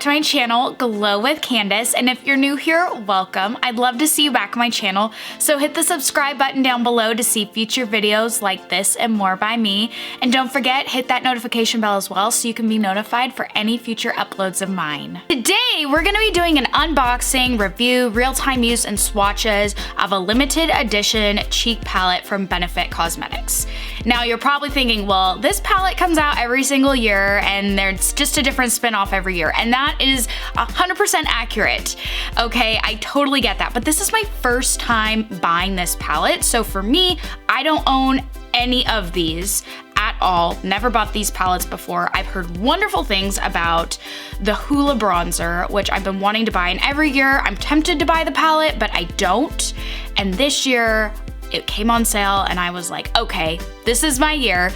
to my channel, Glow with Candace, and if you're new here, welcome. I'd love to see you back on my channel, so hit the subscribe button down below to see future videos like this and more by me, and don't forget, hit that notification bell as well so you can be notified for any future uploads of mine. Today, we're gonna be doing an unboxing, review, real-time use, and swatches of a limited edition cheek palette from Benefit Cosmetics. Now, you're probably thinking, well, this palette comes out every single year, and there's just a different spin-off every year, and that is 100% accurate. Okay, I totally get that, but this is my first time buying this palette, so for me, I don't own any of these at all. Never bought these palettes before. I've heard wonderful things about the Hoola bronzer, which I've been wanting to buy, and every year I'm tempted to buy the palette, but I don't, and this year it came on sale and I was like, okay, this is my year.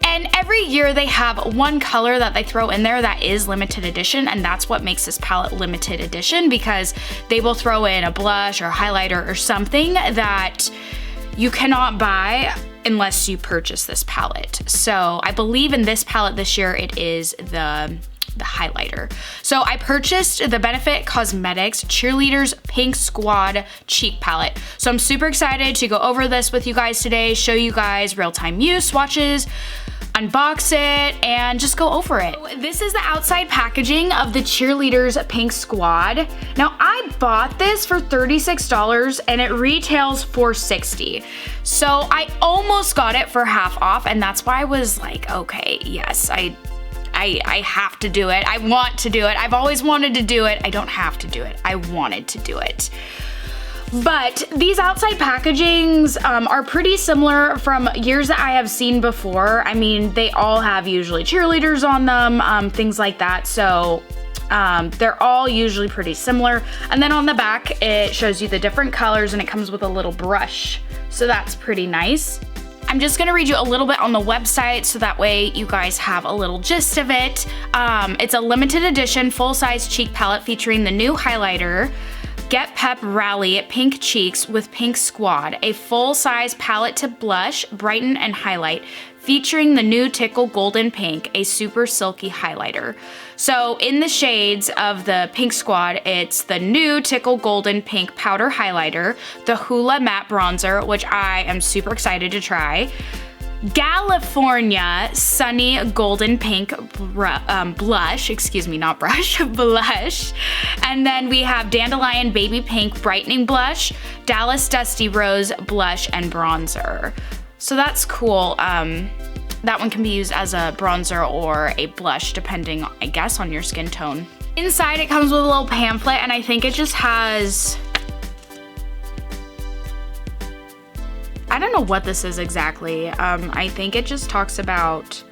And every year they have one color that they throw in there that is limited edition, and that's what makes this palette limited edition, because they will throw in a blush or highlighter or something that you cannot buy unless you purchase this palette. So I believe in this palette this year it is the highlighter. So I purchased the Benefit Cosmetics Cheerleaders Pink Squad Cheek Palette. So I'm super excited to go over this with you guys today, show you guys real-time use, swatches, unbox it, and just go over it. This is the outside packaging of the Cheerleaders Pink Squad. Now, I bought this for $36 and it retails for $60. So I almost got it for half off, and that's why I was like, okay, yes, I have to do it. I want to do it. I've always wanted to do it. I don't have to do it. I wanted to do it. But these outside packagings are pretty similar from years that I have seen before. I mean, they all have usually cheerleaders on them, things like that. So they're all usually pretty similar. And then on the back, it shows you the different colors, and it comes with a little brush. So that's pretty nice. I'm just gonna read you a little bit on the website so that way you guys have a little gist of it. It's a limited edition full-size cheek palette featuring the new highlighter, Get Pep Rally Pink Cheeks with Pink Squad, a full-size palette to blush, brighten, and highlight, featuring the new Tickle Golden Pink, a super silky highlighter. So in the shades of the Pink Squad, it's the new Tickle Golden Pink powder highlighter, the Hoola matte bronzer, which I am super excited to try, California Sunny Golden Pink blush, excuse me, not brush, blush. And then we have Dandelion Baby Pink Brightening Blush, Dallas Dusty Rose Blush and Bronzer. So that's cool. That one can be used as a bronzer or a blush, depending, I guess, on your skin tone. Inside it comes with a little pamphlet, and I think it just has, I don't know what this is exactly. I think it just talks about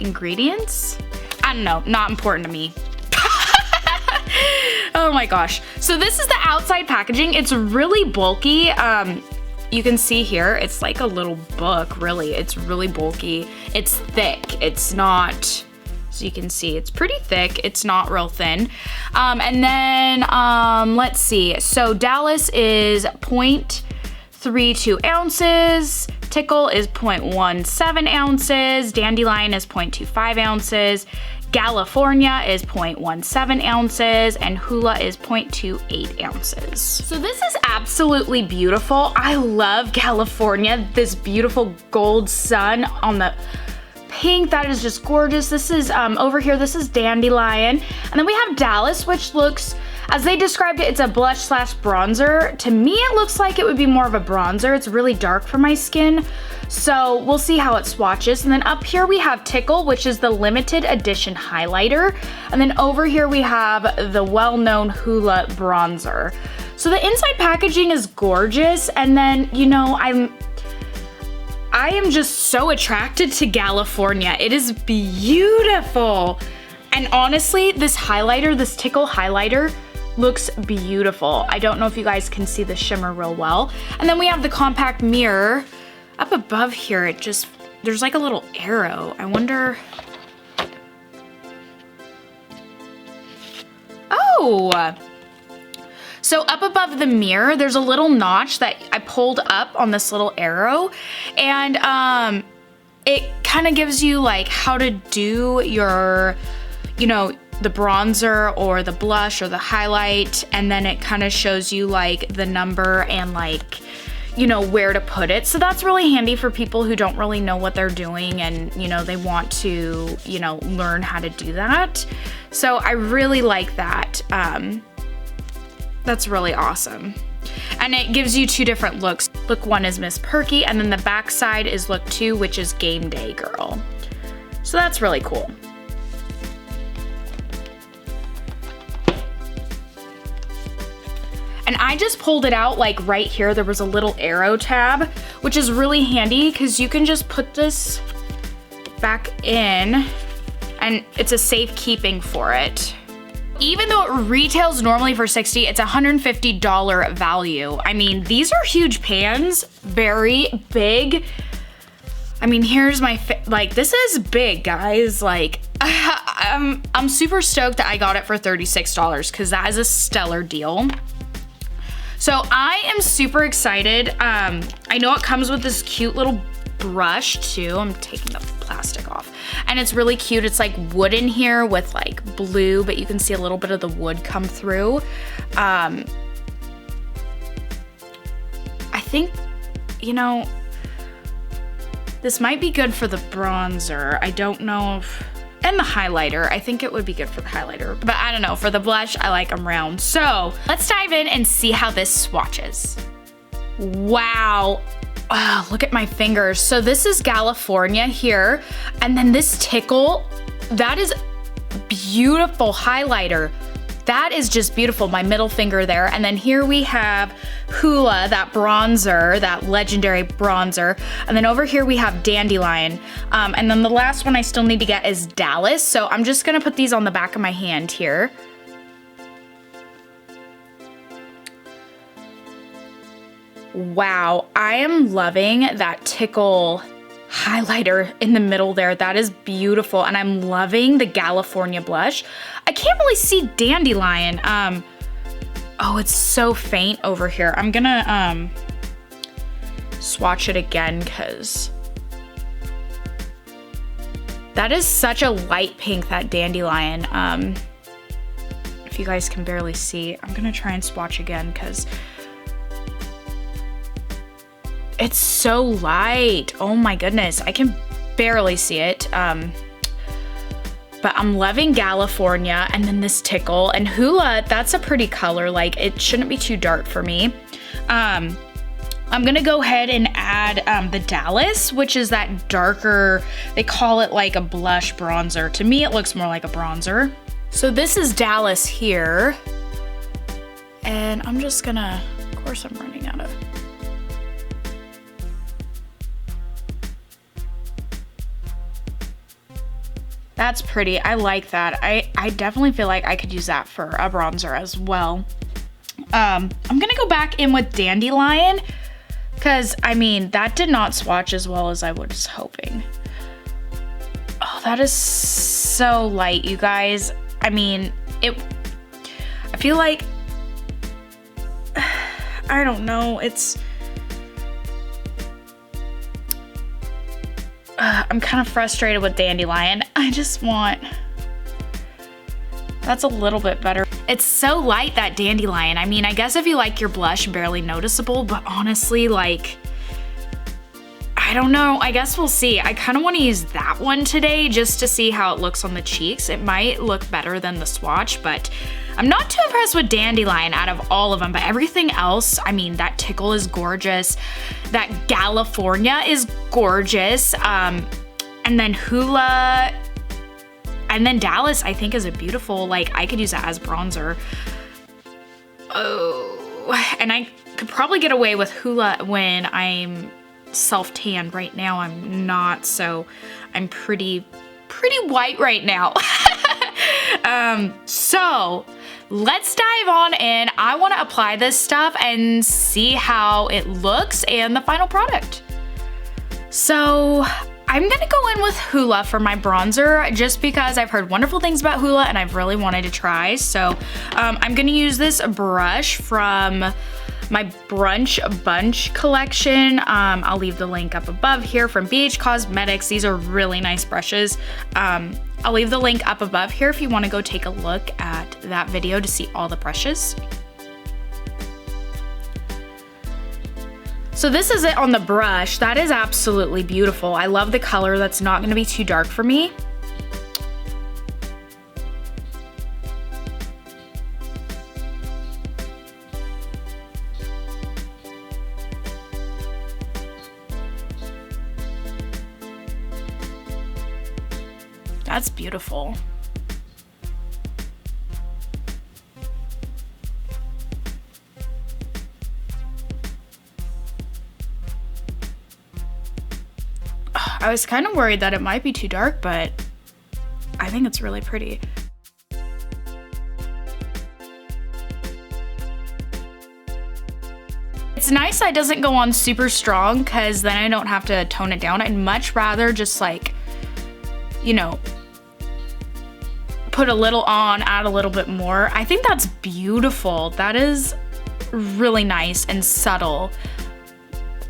ingredients. I don't know, not important to me. Oh my gosh. So this is the outside packaging. It's really bulky. You can see here, it's like a little book, really. It's really bulky. It's thick. It's not, so you can see, it's pretty thick. It's not real thin. And then, let's see. So Dallas is 0.32 ounces. Tickle is 0.17 ounces. Dandelion is 0.25 ounces. California is 0.17 ounces, and Hoola is 0.28 ounces. So this is absolutely beautiful. I love California, this beautiful gold sun on the pink. That is just gorgeous. This is, over here, this is Dandelion. And then we have Dallas, which looks, as they described it, it's a blush slash bronzer. To me, it looks like it would be more of a bronzer. It's really dark for my skin. So we'll see how it swatches. And then up here we have Tickle, which is the limited edition highlighter. And then over here we have the well-known Hoola bronzer. So the inside packaging is gorgeous. And then, you know, I am just so attracted to California. It is beautiful. And honestly, this highlighter, this Tickle highlighter, looks beautiful. I don't know if you guys can see the shimmer real well. And then we have the compact mirror. Up above here, it just, there's like a little arrow. I wonder. Oh! So up above the mirror, there's a little notch that I pulled up on this little arrow. And it kind of gives you like how to do your, you know, the bronzer or the blush or the highlight, and then it kind of shows you like the number and like, you know, where to put it. So that's really handy for people who don't really know what they're doing and, you know, they want to, you know, learn how to do that. So I really like that. That's really awesome. And it gives you 2 different looks. Look 1 is Miss Perky, and then the back side is look 2, which is Game Day Girl. So that's really cool. And I just pulled it out like right here. There was a little arrow tab, which is really handy because you can just put this back in and it's a safekeeping for it. Even though it retails normally for $60, it's a $150 value. I mean, these are huge pans, very big. I mean, here's my, like, this is big, guys. Like, I'm super stoked that I got it for $36 because that is a stellar deal. So I am super excited. I know it comes with this cute little brush too. I'm taking the plastic off. And it's really cute. It's like wood in here with like blue, but you can see a little bit of the wood come through. I think, you know, this might be good for the bronzer. I don't know if, and the highlighter. I think it would be good for the highlighter, but I don't know. For the blush, I like them round. So let's dive in and see how this swatches. Wow. Oh, look at my fingers. So this is California here. And then this Tickle, that is beautiful highlighter. That is just beautiful, my middle finger there. And then here we have Hoola, that bronzer, that legendary bronzer. And then over here we have Dandelion. And then the last one I still need to get is Dallas. So I'm just gonna put these on the back of my hand here. Wow, I am loving that Tickle highlighter in the middle there. That is beautiful. And I'm loving the California blush. I can't really see Dandelion. Oh, it's so faint over here. I'm gonna swatch it again because that is such a light pink, that Dandelion. If you guys can barely see, I'm gonna try and swatch again because it's so light. Oh my goodness, I can barely see it. But I'm loving California, and then this Tickle. And Hoola, that's a pretty color. Like, it shouldn't be too dark for me. I'm gonna go ahead and add the Dallas, which is that darker, they call it like a blush bronzer. To me, it looks more like a bronzer. So this is Dallas here. And I'm just gonna, of course I'm running out of. That's pretty. I like that. I definitely feel like I could use that for a bronzer as well. I'm gonna go back in with Dandelion because, I mean, that did not swatch as well as I was hoping. Oh, that is so light, you guys. I mean, I feel like, I don't know, it's, I'm kind of frustrated with Dandelion. I just want, that's a little bit better. It's so light, that Dandelion. I mean, I guess if you like your blush barely noticeable, but honestly, like, I don't know. I guess we'll see. I kind of want to use that one today just to see how it looks on the cheeks. It might look better than the swatch, but I'm not too impressed with Dandelion out of all of them, but everything else, I mean, that Tickle is gorgeous. That California is gorgeous. And then Hoola, and then Dallas, I think, is a beautiful, like, I could use that as bronzer. Oh, and I could probably get away with Hoola when I'm self-tanned. Right now, I'm not, so I'm pretty white right now. So let's dive on in. I want to apply this stuff and see how it looks and the final product. So I'm gonna go in with Hoola for my bronzer just because I've heard wonderful things about Hoola and I've really wanted to try. So I'm gonna use this brush from my Brunch Bunch collection. I'll leave the link up above here from BH Cosmetics. These are really nice brushes. I'll leave the link up above here if you want to go take a look at that video to see all the brushes. So this is it on the brush. That is absolutely beautiful. I love the color. That's not going to be too dark for me. That's beautiful. I was kind of worried that it might be too dark, but I think it's really pretty. It's nice that it doesn't go on super strong because then I don't have to tone it down. I'd much rather just like, you know, put a little on, add a little bit more. I think that's beautiful. That is really nice and subtle.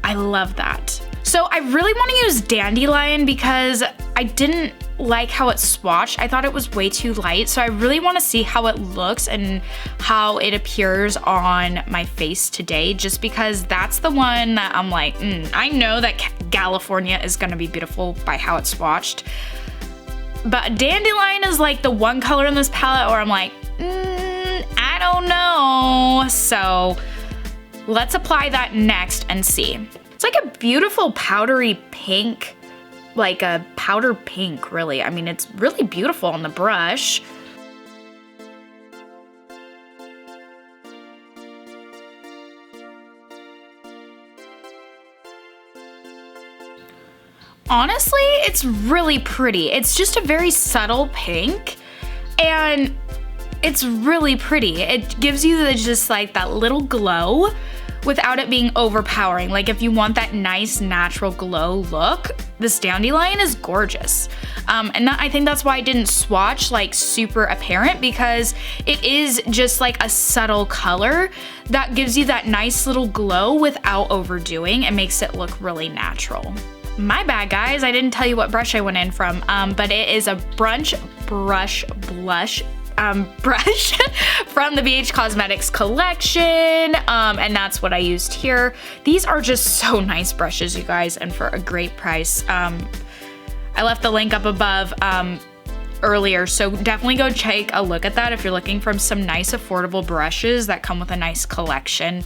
I love that. So I really want to use Dandelion because I didn't like how it swatched. I thought it was way too light. So I really want to see how it looks and how it appears on my face today, just because that's the one that I'm like, I know that California is going to be beautiful by how it swatched. But Dandelion is like the one color in this palette where I'm like, I don't know. So let's apply that next and see. It's like a beautiful powdery pink, like a powder pink, really. I mean, it's really beautiful on the brush. Honestly, it's really pretty. It's just a very subtle pink and it's really pretty. It gives you just like that little glow without it being overpowering. Like if you want that nice natural glow look, this Dandelion is gorgeous. And I think that's why I didn't swatch like super apparent, because it is just like a subtle color that gives you that nice little glow without overdoing and makes it look really natural. My bad, guys, I didn't tell you what brush I went in from, but it is a brunch brush blush brush from the BH Cosmetics collection, and that's what I used here. These are just so nice brushes, you guys, and for a great price. I left the link up above earlier, so definitely go take a look at that if you're looking for some nice affordable brushes that come with a nice collection.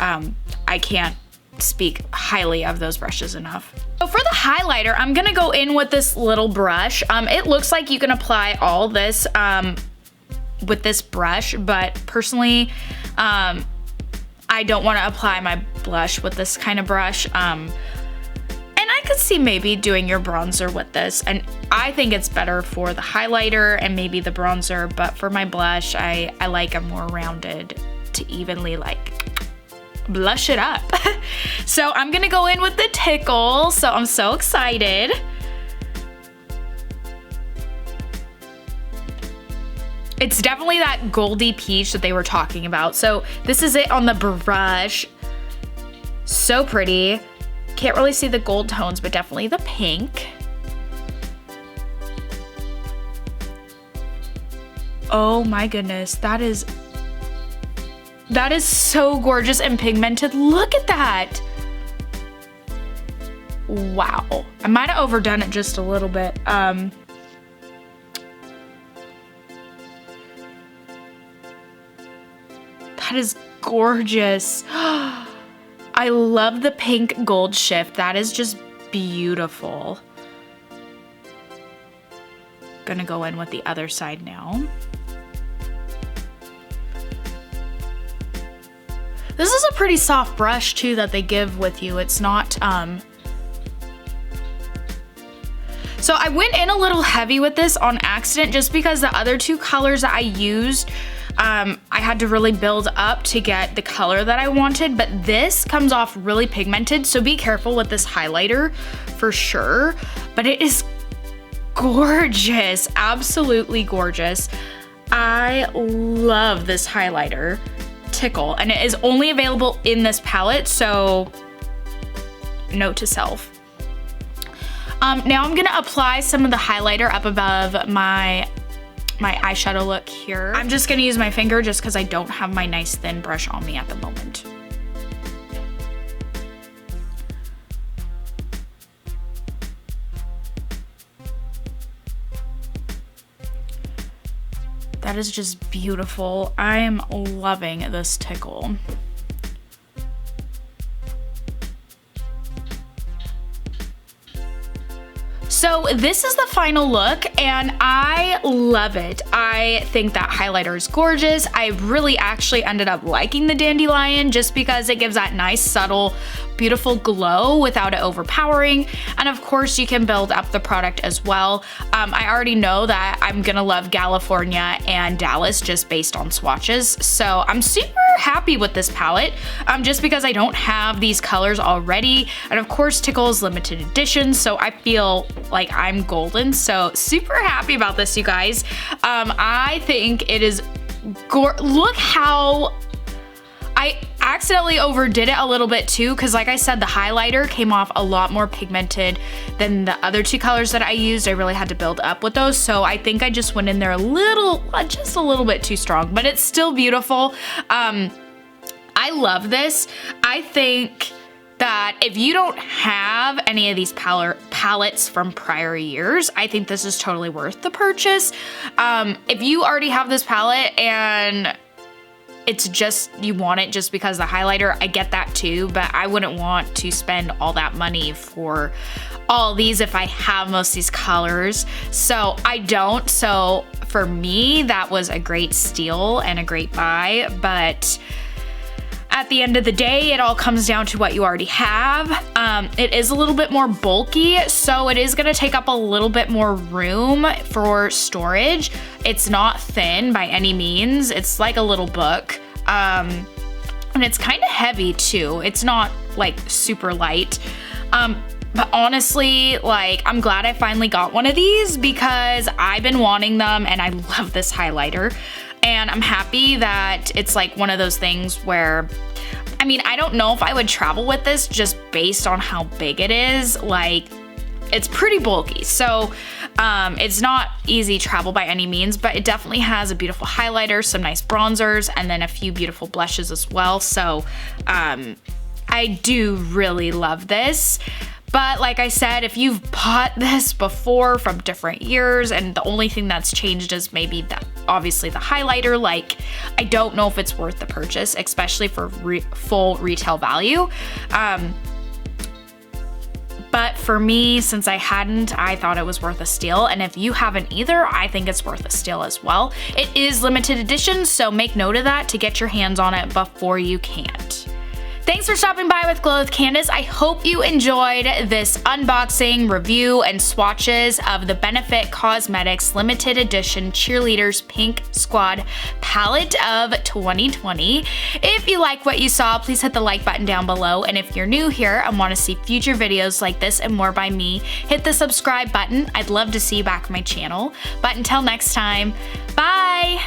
I can't speak highly of those brushes enough. So for the highlighter, I'm gonna go in with this little brush. It looks like you can apply all this with this brush, but personally, I don't want to apply my blush with this kind of brush. And I could see maybe doing your bronzer with this, and I think it's better for the highlighter and maybe the bronzer, but for my blush, I like a more rounded to evenly like blush it up. So I'm gonna go in with the Tickle, so I'm so excited. It's definitely that goldy peach that they were talking about. So this is it on the brush. So pretty. Can't really see the gold tones, but definitely the pink. Oh my goodness, that is so gorgeous and pigmented. Look at that. Wow. I might have overdone it just a little bit. That is gorgeous. I love the pink gold shift. That is just beautiful. Gonna go in with the other side now. This is a pretty soft brush too that they give with you. It's not, so I went in a little heavy with this on accident just because the other two colors that I used, I had to really build up to get the color that I wanted, but this comes off really pigmented, so be careful with this highlighter for sure. But it is gorgeous, absolutely gorgeous. I love this highlighter, Tickle, and it is only available in this palette, so note to self. Now I'm gonna apply some of the highlighter up above my eyeshadow look here. I'm just gonna use my finger just because I don't have my nice thin brush on me at the moment. That is just beautiful. I am loving this tickle. So this is the final look and I love it. I think that highlighter is gorgeous. I really actually ended up liking the dandelion just because it gives that nice subtle beautiful glow without it overpowering. And of course you can build up the product as well. I already know that I'm gonna love California and Dallas just based on swatches. So I'm super happy with this palette just because I don't have these colors already. And of course Tickle is limited edition, so I feel like I'm golden. So super happy about this, you guys. I think it is look how I accidentally overdid it a little bit too, because like I said, the highlighter came off a lot more pigmented than the other two colors that I used. I really had to build up with those, so I think I just went in there just a little bit too strong, but it's still beautiful. I love this. I think that if you don't have any of these palettes from prior years, I think this is totally worth the purchase. If you already have this palette and it's just, you want it just because the highlighter, I get that too, but I wouldn't want to spend all that money for all these if I have most of these colors. So I don't, so for me, that was a great steal and a great buy, but at the end of the day, it all comes down to what you already have. It is a little bit more bulky, so it is gonna take up a little bit more room for storage. It's not thin by any means. It's like a little book. And it's kind of heavy too. It's not like super light. But honestly, like, I'm glad I finally got one of these because I've been wanting them and I love this highlighter. And I'm happy that it's like one of those things where, I mean, I don't know if I would travel with this just based on how big it is. Like, it's pretty bulky. So it's not easy travel by any means, but it definitely has a beautiful highlighter, some nice bronzers, and then a few beautiful blushes as well. So I do really love this. But like I said, if you've bought this before from different years and the only thing that's changed is maybe obviously the highlighter, like, I don't know if it's worth the purchase, especially for full retail value. But for me, since I hadn't, I thought it was worth a steal. And if you haven't either, I think it's worth a steal as well. It is limited edition, so make note of that to get your hands on it before you can't. Thanks for stopping by with Glow with Candace. I hope you enjoyed this unboxing, review, and swatches of the Benefit Cosmetics limited edition Cheerleaders Pink Squad palette of 2020. If you like what you saw, please hit the like button down below. And if you're new here and want to see future videos like this and more by me, hit the subscribe button. I'd love to see you back on my channel. But until next time, bye!